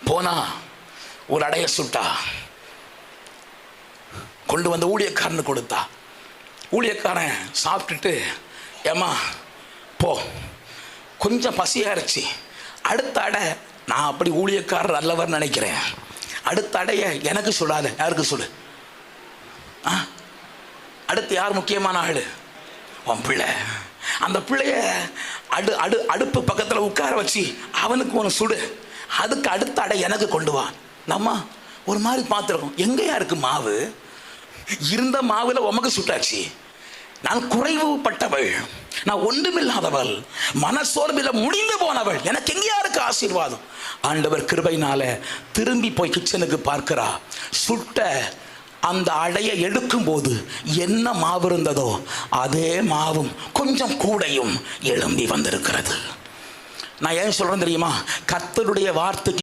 போனா ஒரு அடைய சுட்டா, கொண்டு வந்த ஊழியக்காரனு கொடுத்தா. ஊழியக்காரன் சாப்பிட்டுட்டு, ஏம்மா போ, கொஞ்சம் பசியாயிருச்சு, அடுத்த அடை, நான் அப்படி ஊழியக்காரர் அல்லவர் நினைக்கிறேன், அடுத்த அடைய எனக்கு சொல்லாத, யாருக்கு சொல்லு. அடுத்து யார் முக்கியமான ஆளு? உன் பிள்ளை. அந்த பிள்ளைய அடுப்பு பக்கத்தில் உட்கார வச்சு அவனுக்கு ஒன்று சுடு, அதுக்கு அடுத்த அடை எனக்கு கொண்டு வா. நம்ம ஒரு மாதிரி பார்த்துருக்கோம், எங்கேயா இருக்கு மாவு? இருந்த மாவுல உமக்கு சுட்டாச்சு. நான் குறைவுபட்டவள், நான் ஒன்றுமில்லாதவள், மனசோர்வில் முடிந்து போனவள், எனக்கு எங்கேயா இருக்கு ஆசீர்வாதம்? ஆண்டவர் கிருபையினால திரும்பி போய் கிச்சனுக்கு பார்க்கிறா. சுட்ட அந்த அடையை எடுக்கும் போது என்ன மாவு இருந்ததோ அதே மாவும் கொஞ்சம் கூடையும் எழும்பி வந்திருக்கிறது. நான் ஏன் சொல்றேன் தெரியுமா? கர்த்தருடைய வார்த்தைக்கு